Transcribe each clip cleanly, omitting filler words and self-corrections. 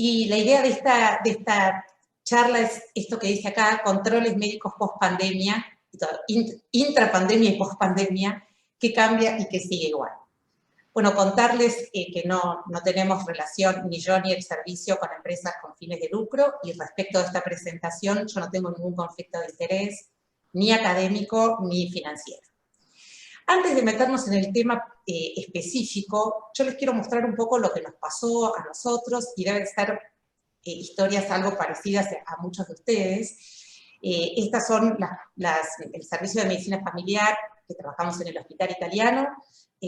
Y la idea de esta charla es esto que dice acá, controles médicos post-pandemia, intrapandemia y post-pandemia, que cambia y que sigue igual. Bueno, contarles que no tenemos relación, ni yo ni el servicio, con empresas con fines de lucro, y respecto a esta presentación yo no tengo ningún conflicto de interés, ni académico ni financiero. Antes de meternos en el tema específico, yo les quiero mostrar un poco lo que nos pasó a nosotros, y deben ser historias algo parecidas a muchos de ustedes. Estas son el servicio de medicina familiar que trabajamos en el hospital italiano,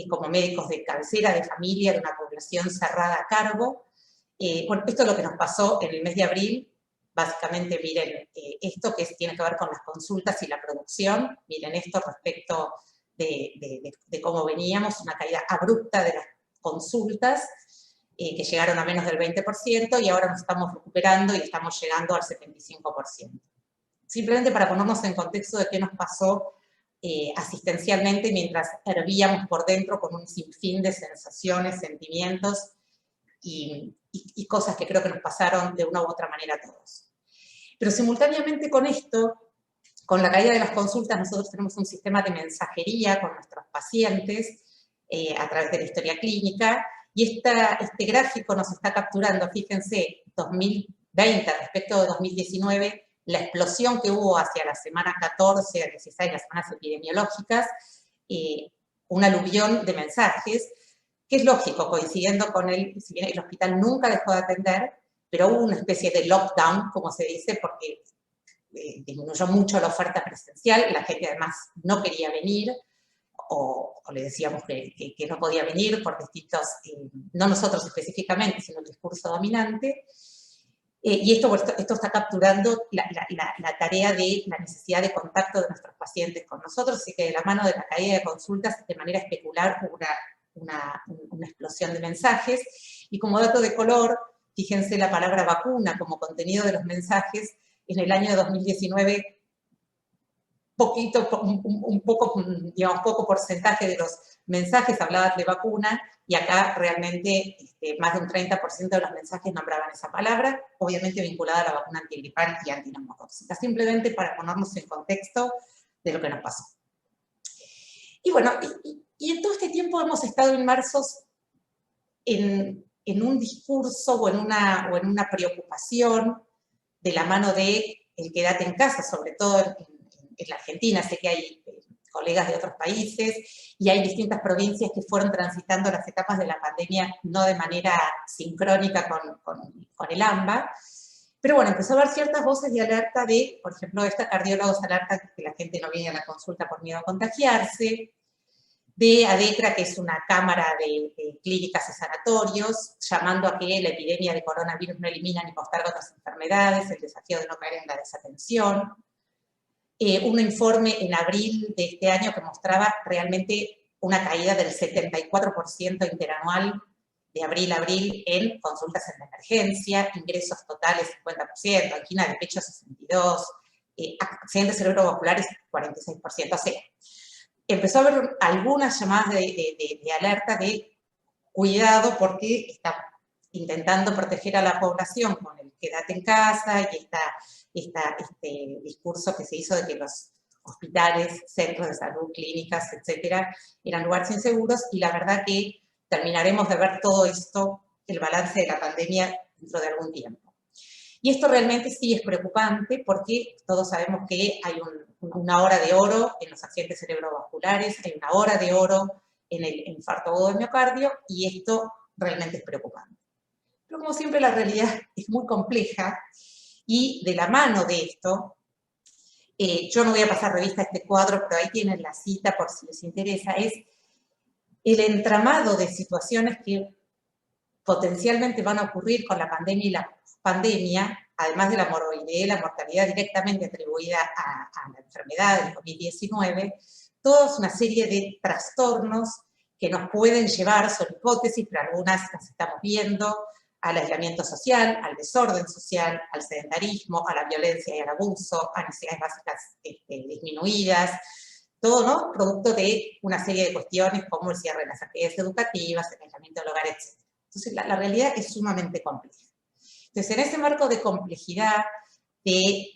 como médicos de cabecera, de familia, de una población cerrada a cargo. Bueno, esto es lo que nos pasó en el mes de abril. Básicamente, miren esto que tiene que ver con las consultas y la producción. Miren esto respecto de cómo veníamos, una caída abrupta de las consultas, que llegaron a menos del 20%, y ahora nos estamos recuperando y estamos llegando al 75%. Simplemente para ponernos en contexto de qué nos pasó asistencialmente mientras hervíamos por dentro con un sinfín de sensaciones, sentimientos y cosas que creo que nos pasaron de una u otra manera a todos. Pero simultáneamente con esto, con la caída de las consultas, nosotros tenemos un sistema de mensajería con nuestros pacientes a través de la historia clínica, y este gráfico nos está capturando, fíjense, 2020 respecto de 2019, la explosión que hubo hacia la semana 14 a 16, las semanas epidemiológicas, un aluvión de mensajes, que es lógico, coincidiendo con si bien el hospital nunca dejó de atender, pero hubo una especie de lockdown, como se dice, porque disminuyó mucho la oferta presencial, la gente además no quería venir, o le decíamos que no podía venir por distintos, no nosotros específicamente, sino el discurso dominante. Y esto está capturando la tarea de la necesidad de contacto de nuestros pacientes con nosotros, así que de la mano de la caída de consultas, de manera especular, hubo una explosión de mensajes. Y como dato de color, fíjense la palabra vacuna como contenido de los mensajes. En el año 2019, un poco porcentaje de los mensajes hablaban de vacuna, y acá realmente más de un 30% de los mensajes nombraban esa palabra, obviamente vinculada a la vacuna antigripal y antineumotóxica, simplemente para ponernos en contexto de lo que nos pasó. Y bueno, y en todo este tiempo hemos estado inmersos en un discurso o en una preocupación de la mano de el quédate en casa, sobre todo en la Argentina. Sé que hay colegas de otros países y hay distintas provincias que fueron transitando las etapas de la pandemia no de manera sincrónica con el AMBA, pero bueno, empezó a haber ciertas voces de alerta de, por ejemplo, esta cardiólogos alerta que la gente no viene a la consulta por miedo a contagiarse, de ADECRA, que es una cámara de clínicas y sanatorios, llamando a que la epidemia de coronavirus no elimina ni posterga otras enfermedades, el desafío de no caer en la desatención. Un informe en abril de este año que mostraba realmente una caída del 74% interanual de abril a abril en consultas en la emergencia, ingresos totales 50%, angina de pecho 62%, accidentes cerebrovasculares 46%. O sea, empezó a haber algunas llamadas de alerta de cuidado, porque está intentando proteger a la población con el quédate en casa y este discurso que se hizo de que los hospitales, centros de salud, clínicas, etcétera, eran lugares inseguros, y la verdad que terminaremos de ver todo esto, el balance de la pandemia, dentro de algún tiempo. Y esto realmente sí es preocupante, porque todos sabemos que hay una hora de oro en los accidentes cerebrovasculares, hay una hora de oro en el infarto agudo del miocardio, y esto realmente es preocupante. Pero como siempre, la realidad es muy compleja, y de la mano de esto, yo no voy a pasar revista a este cuadro, pero ahí tienen la cita por si les interesa, es el entramado de situaciones que potencialmente van a ocurrir con la pandemia y la pandemia, además de la morbilidad y la mortalidad directamente atribuida a la enfermedad del COVID-19, toda una serie de trastornos que nos pueden llevar, son hipótesis, pero algunas las estamos viendo, al aislamiento social, al desorden social, al sedentarismo, a la violencia y al abuso, a necesidades básicas disminuidas, todo, ¿no?, producto de una serie de cuestiones como el cierre de las actividades educativas, el aislamiento del hogar, etc. Entonces, la realidad es sumamente compleja. Entonces, en ese marco de complejidad, de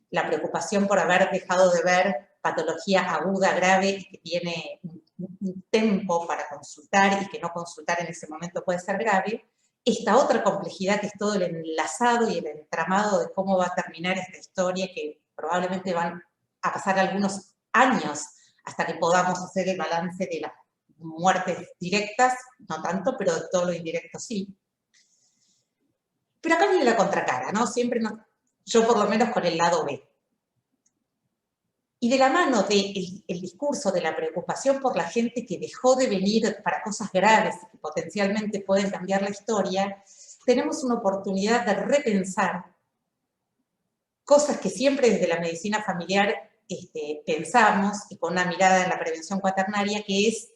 la preocupación por haber dejado de ver patología aguda, grave, y que tiene un tiempo para consultar y que no consultar en ese momento puede ser grave, esta otra complejidad que es todo el enlazado y el entramado de cómo va a terminar esta historia, que probablemente van a pasar algunos años hasta que podamos hacer el balance de las muertes directas, no tanto, pero de todo lo indirecto sí. Pero acá viene la contracara, ¿no? Siempre yo por lo menos con el lado B. Y de la mano del discurso de la preocupación por la gente que dejó de venir para cosas graves y que potencialmente pueden cambiar la historia, tenemos una oportunidad de repensar cosas que siempre desde la medicina familiar pensamos, y con una mirada en la prevención cuaternaria, que es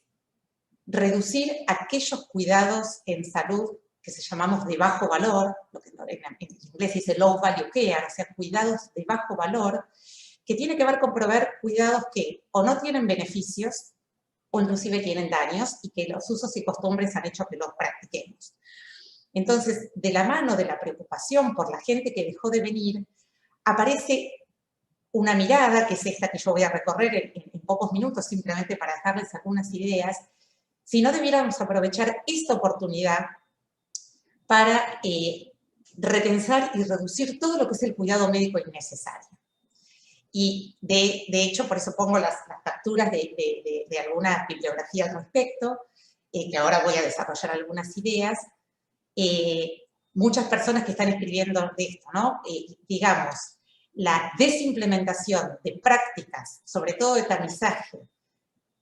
reducir aquellos cuidados en salud que se llamamos de bajo valor, lo que en inglés dice low value care, o sea, cuidados de bajo valor, que tiene que ver con proveer cuidados que o no tienen beneficios o inclusive tienen daños y que los usos y costumbres han hecho que los practiquemos. Entonces, de la mano de la preocupación por la gente que dejó de venir, aparece una mirada, que es esta que yo voy a recorrer en pocos minutos, simplemente para dejarles algunas ideas. Si no debiéramos aprovechar esta oportunidad para repensar y reducir todo lo que es el cuidado médico innecesario. Y de hecho, por eso pongo las capturas de alguna bibliografía al respecto, que ahora voy a desarrollar algunas ideas. Muchas personas que están escribiendo de esto, ¿no? Digamos, la desimplementación de prácticas, sobre todo de tamizaje,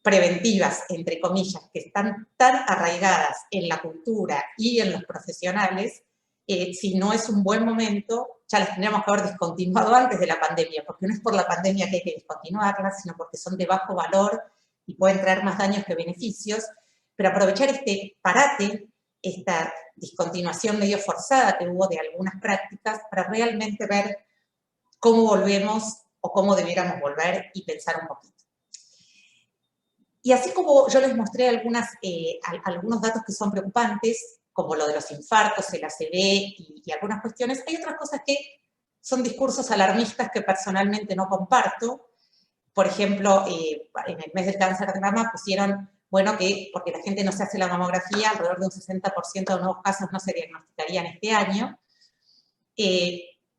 preventivas, entre comillas, que están tan arraigadas en la cultura y en los profesionales, si no es un buen momento, ya las tendríamos que haber discontinuado antes de la pandemia, porque no es por la pandemia que hay que discontinuarlas, sino porque son de bajo valor y pueden traer más daños que beneficios, pero aprovechar este parate, esta discontinuación medio forzada que hubo de algunas prácticas, para realmente ver cómo volvemos o cómo debiéramos volver y pensar un poquito. Y así como yo les mostré algunos datos que son preocupantes, como lo de los infartos, el ACV y algunas cuestiones, hay otras cosas que son discursos alarmistas que personalmente no comparto. Por ejemplo, en el mes del cáncer de mama pusieron, bueno, que porque la gente no se hace la mamografía, alrededor de un 60% de nuevos casos no se diagnosticarían este año.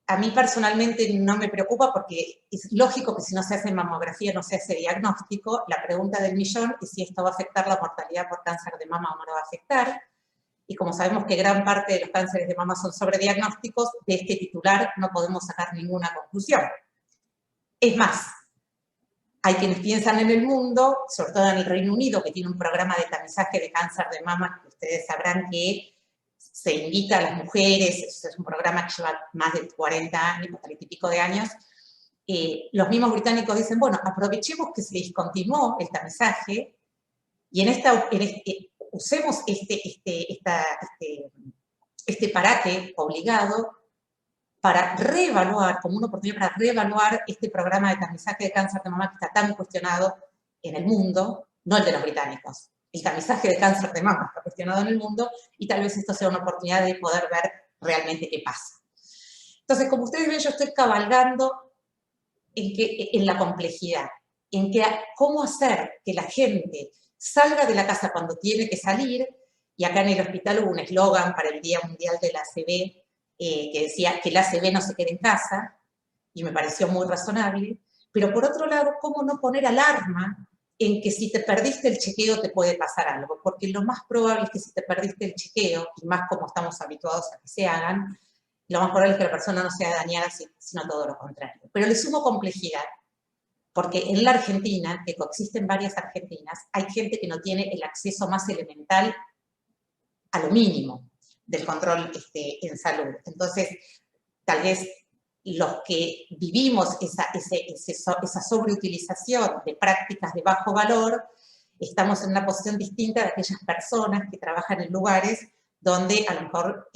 A mí personalmente no me preocupa porque es lógico que si no se hace mamografía no se hace diagnóstico. La pregunta del millón es si esto va a afectar la mortalidad por cáncer de mama o no lo va a afectar. Y como sabemos que gran parte de los cánceres de mama son sobrediagnósticos, de este titular no podemos sacar ninguna conclusión. Es más, hay quienes piensan en el mundo, sobre todo en el Reino Unido, que tiene un programa de tamizaje de cáncer de mama, que ustedes sabrán que se invita a las mujeres, es un programa que lleva más de 40 años, 40 y pico de años. Los mismos británicos dicen, bueno, aprovechemos que se discontinuó el tamizaje y usemos este parate obligado para reevaluar, como una oportunidad para reevaluar este programa de tamizaje de cáncer de mama que está tan cuestionado en el mundo, no el de los británicos. El tamizaje de cáncer de mama está cuestionado en el mundo y tal vez esto sea una oportunidad de poder ver realmente qué pasa. Entonces, como ustedes ven, yo estoy cabalgando en la complejidad, en cómo hacer que la gente salga de la casa cuando tiene que salir, y acá en el hospital hubo un eslogan para el Día Mundial del ACV que decía que el ACV no se quede en casa, y me pareció muy razonable, pero por otro lado, cómo no poner alarma en que si te perdiste el chequeo te puede pasar algo, porque lo más probable es que si te perdiste el chequeo, y más como estamos habituados a que se hagan, lo más probable es que la persona no sea dañada, sino todo lo contrario. Pero le sumo complejidad, porque en la Argentina, que coexisten varias Argentinas, hay gente que no tiene el acceso más elemental a lo mínimo del control en salud. Entonces, tal vez los que vivimos esa sobreutilización de prácticas de bajo valor, estamos en una posición distinta de aquellas personas que trabajan en lugares donde a lo mejor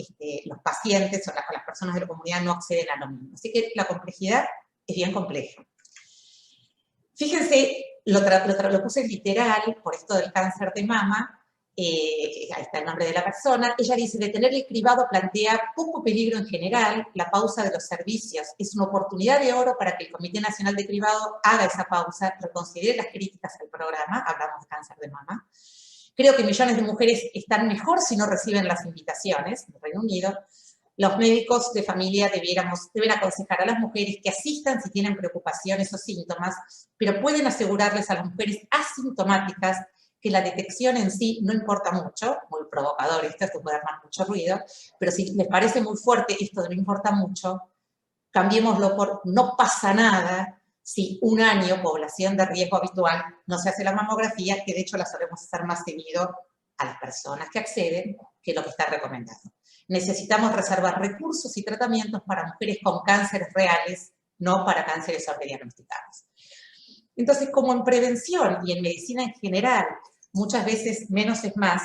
los pacientes o las personas de la comunidad no acceden a lo mismo. Así que la complejidad es bien compleja. Fíjense, lo puse literal por esto del cáncer de mama, ahí está el nombre de la persona, ella dice, detener el cribado plantea poco peligro en general, la pausa de los servicios es una oportunidad de oro para que el Comité Nacional de Cribado haga esa pausa, reconsidere las críticas al programa, hablamos de cáncer de mama. Creo que millones de mujeres están mejor si no reciben las invitaciones, en el Reino Unido. Los médicos de familia deben aconsejar a las mujeres que asistan si tienen preocupaciones o síntomas, pero pueden asegurarles a las mujeres asintomáticas que la detección en sí no importa mucho, muy provocador esto puede armar mucho ruido, pero si les parece muy fuerte esto de no importa mucho, cambiémoslo por no pasa nada si un año, población de riesgo habitual, no se hace la mamografía, que de hecho la solemos hacer más seguido a las personas que acceden que lo que está recomendado. Necesitamos reservar recursos y tratamientos para mujeres con cánceres reales, no para cánceres sobrediagnosticados. Entonces, como en prevención y en medicina en general, muchas veces menos es más,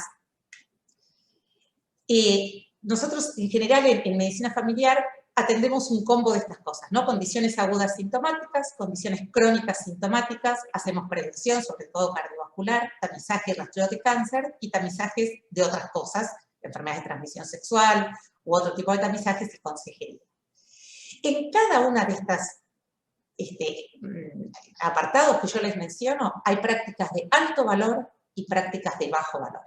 nosotros en general en medicina familiar atendemos un combo de estas cosas, ¿no? Condiciones agudas sintomáticas, condiciones crónicas sintomáticas, hacemos prevención, sobre todo cardiovascular, tamizaje y rastreo de cáncer y tamizajes de otras cosas, enfermedades de transmisión sexual u otro tipo de tamizajes y consejería. En cada una de estas apartados que yo les menciono, hay prácticas de alto valor y prácticas de bajo valor.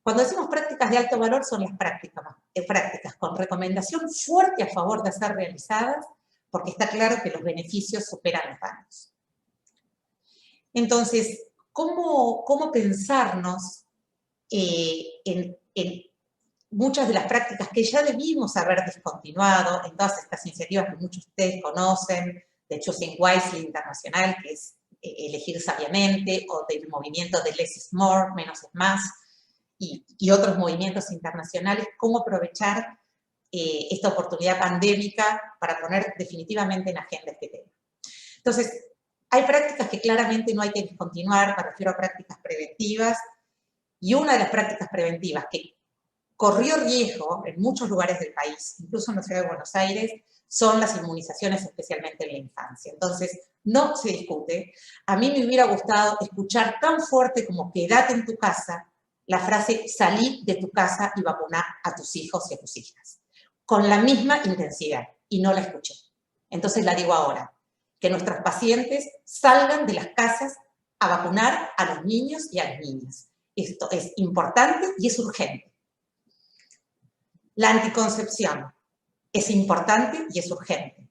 Cuando decimos prácticas de alto valor son las prácticas con recomendación fuerte a favor de ser realizadas, porque está claro que los beneficios superan los daños. Entonces, ¿cómo pensarnos en muchas de las prácticas que ya debimos haber descontinuado en todas estas iniciativas que muchos de ustedes conocen, de Choosing Wisely Internacional, que es elegir sabiamente, o del movimiento de Less is More, menos es más, y otros movimientos internacionales, cómo aprovechar esta oportunidad pandémica para poner definitivamente en agenda este tema. Entonces, hay prácticas que claramente no hay que descontinuar, me refiero a prácticas preventivas, y una de las prácticas preventivas que corrió riesgo en muchos lugares del país, incluso en la ciudad de Buenos Aires, son las inmunizaciones, especialmente en la infancia. Entonces, no se discute. A mí me hubiera gustado escuchar tan fuerte como quédate en tu casa, la frase salí de tu casa y vacuná a tus hijos y a tus hijas, con la misma intensidad, y no la escuché. Entonces la digo ahora, que nuestros pacientes salgan de las casas a vacunar a los niños y a las niñas. Esto es importante y es urgente. La anticoncepción es importante y es urgente.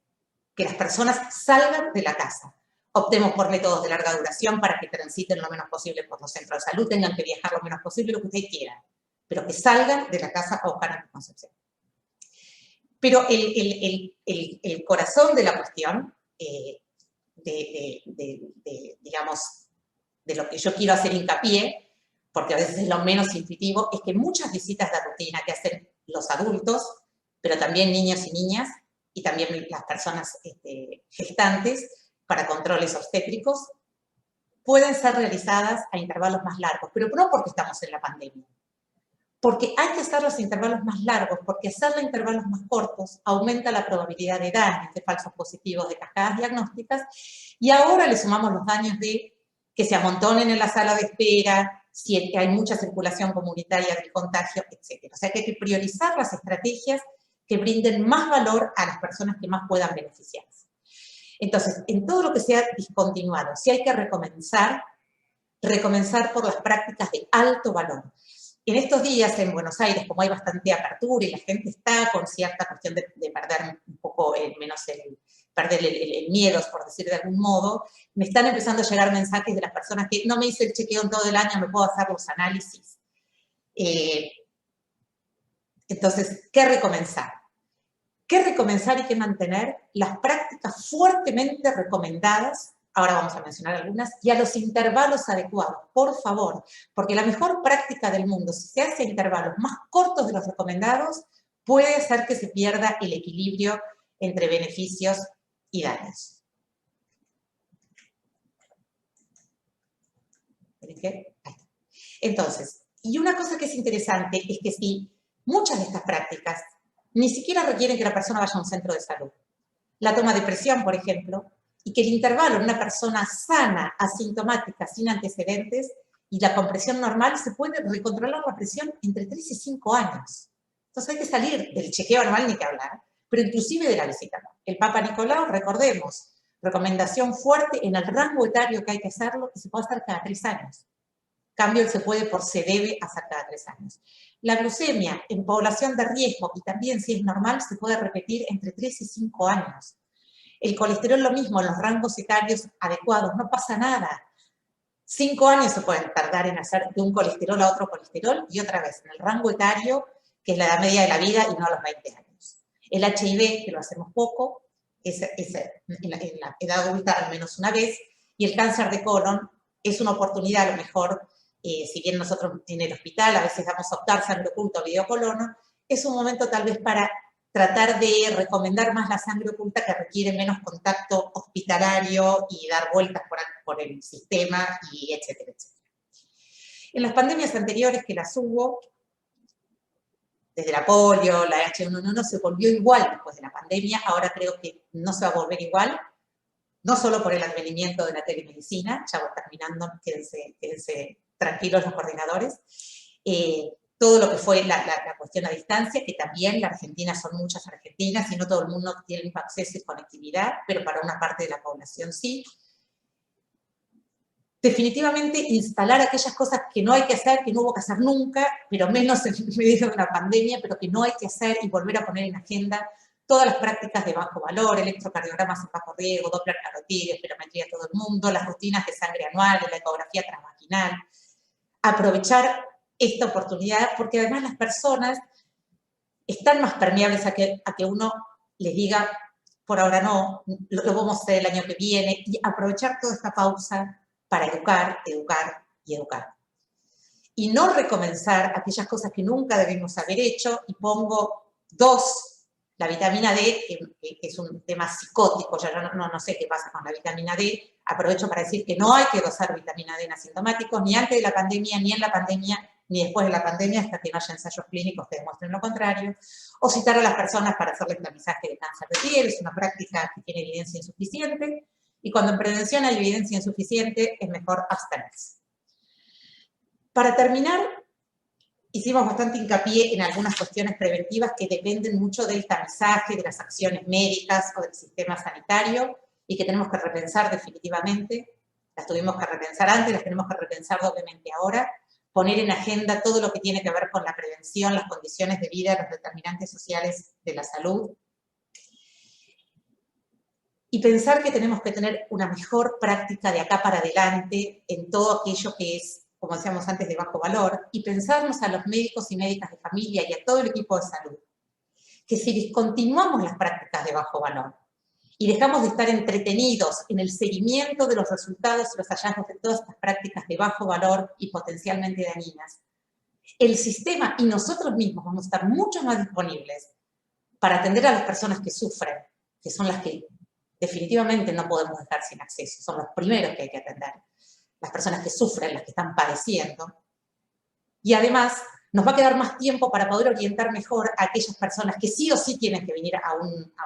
Que las personas salgan de la casa. Optemos por métodos de larga duración para que transiten lo menos posible por los centros de salud, tengan que viajar lo menos posible, lo que ustedes quieran, pero que salgan de la casa a buscar anticoncepción. Pero el corazón de la cuestión, digamos, de lo que yo quiero hacer hincapié, porque a veces es lo menos intuitivo, es que muchas visitas de rutina que hacen los adultos, pero también niños y niñas, y también las personas gestantes para controles obstétricos, pueden ser realizadas a intervalos más largos, pero no porque estamos en la pandemia. Porque hay que hacer los intervalos más largos, porque hacerlos a intervalos más cortos aumenta la probabilidad de daños, de falsos positivos, de cascadas diagnósticas, y ahora le sumamos los daños de que se amontonen en la sala de espera, si hay mucha circulación comunitaria del contagio, etc. O sea que hay que priorizar las estrategias que brinden más valor a las personas que más puedan beneficiarse. Entonces, en todo lo que sea discontinuado, si hay que recomenzar por las prácticas de alto valor. En estos días en Buenos Aires, como hay bastante apertura y la gente está con cierta cuestión de perder un poco perder el miedo, por decir de algún modo, me están empezando a llegar mensajes de las personas que no me hice el chequeo en todo el año, me puedo hacer los análisis. Entonces, ¿qué recomenzar? ¿Qué recomenzar y qué mantener? Las prácticas fuertemente recomendadas, ahora vamos a mencionar algunas, y a los intervalos adecuados, por favor, porque la mejor práctica del mundo, si se hace a intervalos más cortos de los recomendados, puede hacer que se pierda el equilibrio entre beneficios y daños. Entonces, y una cosa que es interesante es que si muchas de estas prácticas ni siquiera requieren que la persona vaya a un centro de salud. La toma de presión, por ejemplo, y que el intervalo en una persona sana, asintomática, sin antecedentes, y la compresión normal, se puede recontrolar la presión entre 3 y 5 años. Entonces hay que salir del chequeo anual, ni que hablar, pero inclusive de la visita. El Papa Nicolau, recordemos, recomendación fuerte en el rango etario que hay que hacerlo, que se puede hacer cada 3 años. Cambio se debe hacer cada 3 años. La glucemia en población de riesgo, y también si es normal, se puede repetir entre 3 y 5 años. El colesterol lo mismo, en los rangos etarios adecuados, no pasa nada. 5 años se pueden tardar en hacer de un colesterol a otro colesterol, y otra vez, en el rango etario, que es la edad media de la vida, y no a los 20 años. El HIV, que lo hacemos poco, es en la edad adulta al menos una vez, y el cáncer de colon es una oportunidad, a lo mejor, si bien nosotros en el hospital a veces damos a optar sangre oculta o videocolono, es un momento tal vez para tratar de recomendar más la sangre oculta, que requiere menos contacto hospitalario y dar vueltas por el sistema, y etcétera, etcétera. En las pandemias anteriores que las hubo, desde la polio, la H1N1, se volvió igual después de la pandemia. Ahora creo que no se va a volver igual, no solo por el advenimiento de la telemedicina, ya voy terminando, quédense tranquilos los coordinadores, todo lo que fue la cuestión a distancia, que también la Argentina son muchas argentinas y no todo el mundo tiene el mismo acceso y conectividad, pero para una parte de la población sí. Definitivamente instalar aquellas cosas que no hay que hacer, que no hubo que hacer nunca, pero menos en medio de una pandemia, pero que no hay que hacer, y volver a poner en agenda todas las prácticas de bajo valor, electrocardiogramas en bajo riesgo, Doppler carotidio, espirometría a todo el mundo, las rutinas de sangre anual, la ecografía transvaginal. Aprovechar esta oportunidad, porque además las personas están más permeables a que uno les diga, por ahora no, lo vamos a hacer el año que viene, y aprovechar toda esta pausa para educar, educar y educar. Y no recomenzar aquellas cosas que nunca debemos haber hecho, y pongo 2, la vitamina D, que es un tema psicótico, ya no sé qué pasa con la vitamina D, aprovecho para decir que no hay que dosar vitamina D en asintomáticos, ni antes de la pandemia, ni en la pandemia, ni después de la pandemia, hasta que no haya ensayos clínicos que demuestren lo contrario, o citar a las personas para hacerles tamizaje de cáncer de piel, es una práctica que tiene evidencia insuficiente, y cuando en prevención hay evidencia insuficiente, es mejor abstenerse. Para terminar, hicimos bastante hincapié en algunas cuestiones preventivas que dependen mucho del tamizaje, de las acciones médicas o del sistema sanitario, y que tenemos que repensar definitivamente. Las tuvimos que repensar antes, las tenemos que repensar doblemente ahora. Poner en agenda todo lo que tiene que ver con la prevención, las condiciones de vida, los determinantes sociales de la salud. Y pensar que tenemos que tener una mejor práctica de acá para adelante en todo aquello que es, como decíamos antes, de bajo valor, y pensarnos a los médicos y médicas de familia y a todo el equipo de salud, que si discontinuamos las prácticas de bajo valor y dejamos de estar entretenidos en el seguimiento de los resultados y los hallazgos de todas estas prácticas de bajo valor y potencialmente dañinas, el sistema y nosotros mismos vamos a estar mucho más disponibles para atender a las personas que sufren, que son las que definitivamente no podemos dejar sin acceso, son los primeros que hay que atender. Las personas que sufren, las que están padeciendo. Y además, nos va a quedar más tiempo para poder orientar mejor a aquellas personas que sí o sí tienen que venir a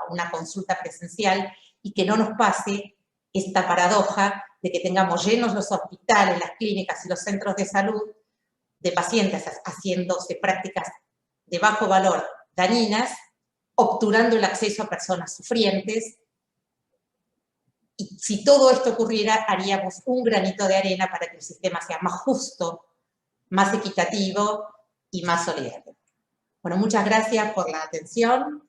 una consulta presencial, y que no nos pase esta paradoja de que tengamos llenos los hospitales, las clínicas y los centros de salud de pacientes haciéndose prácticas de bajo valor dañinas, obturando el acceso a personas sufrientes. Y si todo esto ocurriera, haríamos un granito de arena para que el sistema sea más justo, más equitativo y más solidario. Bueno, muchas gracias por la atención.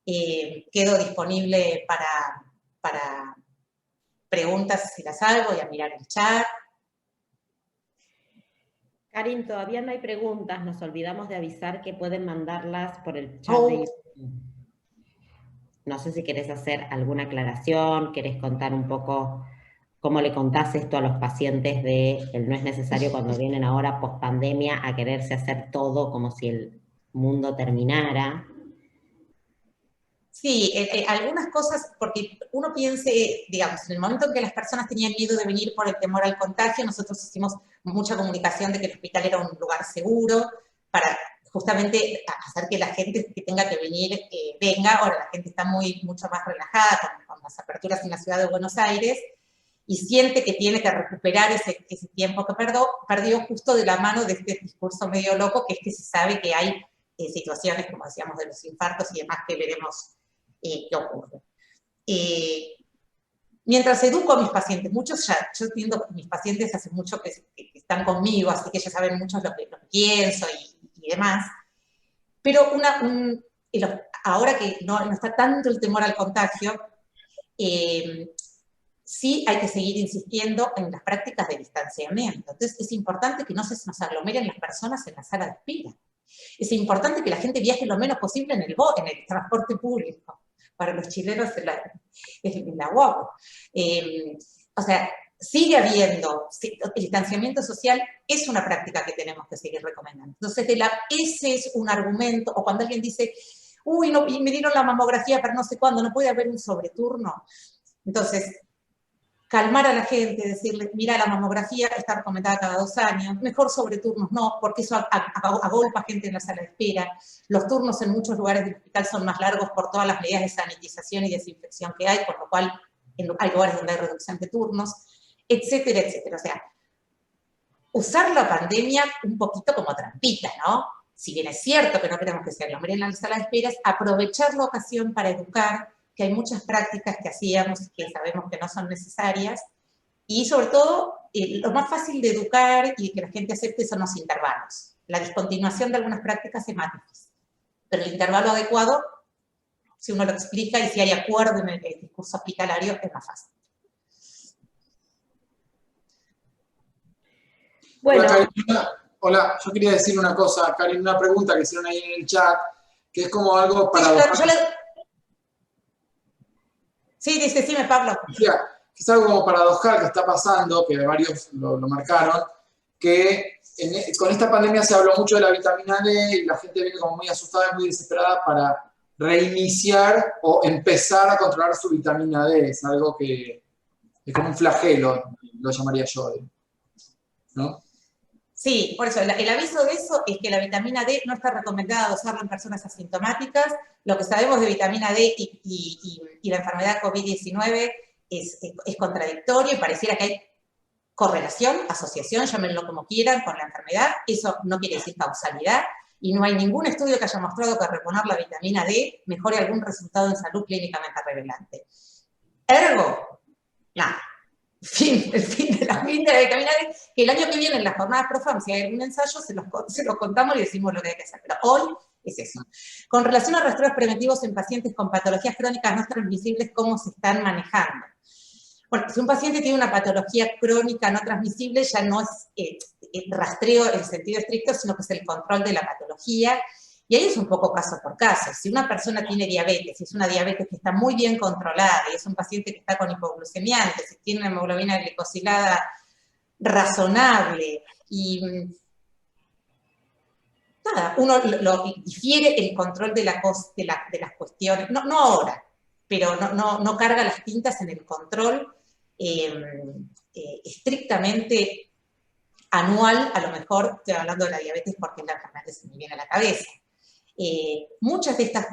Quedo disponible para preguntas si las hago, voy a mirar el chat. Karin, todavía no hay preguntas, nos olvidamos de avisar que pueden mandarlas por el chat de YouTube. No sé si querés hacer alguna aclaración, querés contar un poco cómo le contás esto a los pacientes de el no es necesario cuando vienen ahora post pandemia a quererse hacer todo como si el mundo terminara. Sí, algunas cosas, porque uno piense, digamos, en el momento en que las personas tenían miedo de venir por el temor al contagio, nosotros hicimos mucha comunicación de que el hospital era un lugar seguro para justamente hacer que la gente que tenga que venir venga. Ahora la gente está mucho más relajada con las aperturas en la ciudad de Buenos Aires, y siente que tiene que recuperar ese tiempo que perdió justo de la mano de este discurso medio loco, que es que se sabe que hay situaciones, como decíamos, de los infartos y demás que veremos qué ocurre. Mientras educo a mis pacientes, muchos ya, yo entiendo que mis pacientes hace mucho que están conmigo, así que ya saben mucho lo que pienso y demás, pero ahora que no está tanto el temor al contagio, sí hay que seguir insistiendo en las prácticas de distanciamiento. Entonces es importante que no se nos aglomeren las personas en la sala de espera. Es importante que la gente viaje lo menos posible en el transporte público. Para los chilenos en la guagua. O sea, sigue habiendo, el distanciamiento social es una práctica que tenemos que seguir recomendando. Entonces, ese es un argumento, o cuando alguien dice, uy, no, y me dieron la mamografía para no sé cuándo, no puede haber un sobreturno. Entonces, calmar a la gente, decirle, mira, la mamografía está recomendada cada 2 años, mejor sobre turnos no, porque eso agolpa gente en la sala de espera. Los turnos en muchos lugares del hospital son más largos por todas las medidas de sanitización y desinfección que hay, por lo cual hay lugares donde hay reducción de turnos, etcétera, etcétera. O sea, usar la pandemia un poquito como trampita, ¿no? Si bien es cierto que no queremos que se aglomeren en la sala de espera, aprovechar la ocasión para educar, que hay muchas prácticas que hacíamos que sabemos que no son necesarias, y sobre todo, lo más fácil de educar y que la gente acepte son los intervalos. La discontinuación de algunas prácticas es más difícil, pero el intervalo adecuado, si uno lo explica y si hay acuerdo en el discurso hospitalario, es más fácil. Bueno. Hola, yo quería decir una cosa, Karin, una pregunta que hicieron ahí en el chat, que es como algo para... Sí, decime, Pablo. Que es algo como paradojal que está pasando, que varios lo marcaron, que con esta pandemia se habló mucho de la vitamina D y la gente viene como muy asustada y muy desesperada para reiniciar o empezar a controlar su vitamina D. Es algo que es como un flagelo, lo llamaría yo, ¿no? Sí, por eso, el aviso de eso es que la vitamina D no está recomendada usarla en personas asintomáticas. Lo que sabemos de vitamina D y la enfermedad COVID-19 es contradictorio y pareciera que hay correlación, asociación, llámenlo como quieran, con la enfermedad. Eso no quiere decir causalidad y no hay ningún estudio que haya mostrado que reponer la vitamina D mejore algún resultado en salud clínicamente relevante. Ergo, nada. El fin de la vitamina D, que el año que viene en las jornadas ProFam, si hay algún ensayo, se los contamos y decimos lo que hay que hacer. Pero hoy es eso. Con relación a rastreos preventivos en pacientes con patologías crónicas no transmisibles, ¿cómo se están manejando? Bueno, si un paciente tiene una patología crónica no transmisible, ya no es rastreo en sentido estricto, sino que es el control de la patología. Y ahí es un poco caso por caso. Si una persona tiene diabetes, si es una diabetes que está muy bien controlada y es un paciente que está con hipoglucemia, si tiene una hemoglobina glicosilada razonable y nada, uno lo difiere el control de las cuestiones, no ahora, pero no carga las tintas en el control estrictamente anual. A lo mejor estoy hablando de la diabetes porque es la enfermedad que se me viene a la cabeza. Muchas de estas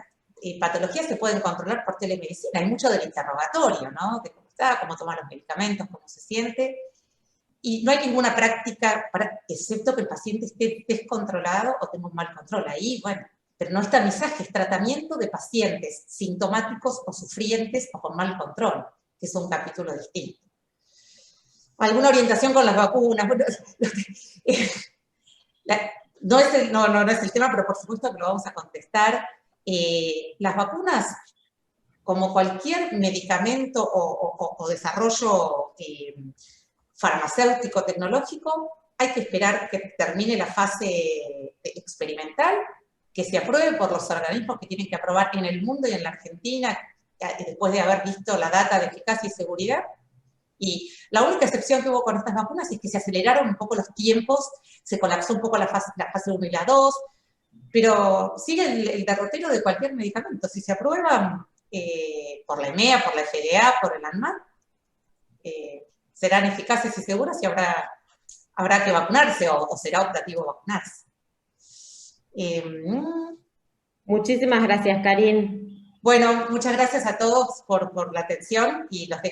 patologías se pueden controlar por telemedicina. Hay mucho del interrogatorio, ¿no? De cómo está, cómo toma los medicamentos, cómo se siente. Y no hay ninguna práctica, excepto que el paciente esté descontrolado o tenga un mal control. Ahí, bueno, pero no es tamizaje, es tratamiento de pacientes sintomáticos o sufrientes o con mal control, que es un capítulo distinto. ¿Alguna orientación con las vacunas? Bueno, no es el tema, pero por supuesto que lo vamos a contestar. Las vacunas, como cualquier medicamento o desarrollo farmacéutico tecnológico, hay que esperar que termine la fase experimental, que se apruebe por los organismos que tienen que aprobar en el mundo y en la Argentina, después de haber visto la data de eficacia y seguridad. Y la única excepción que hubo con estas vacunas es que se aceleraron un poco los tiempos, se colapsó un poco la fase 1 y la 2, pero sigue el derrotero de cualquier medicamento. Si se aprueban por la EMEA, por la FDA, por el ANMAT, serán eficaces y seguras y habrá que vacunarse o será optativo vacunarse. Muchísimas gracias, Karin. Bueno, muchas gracias a todos por la atención y los dejo.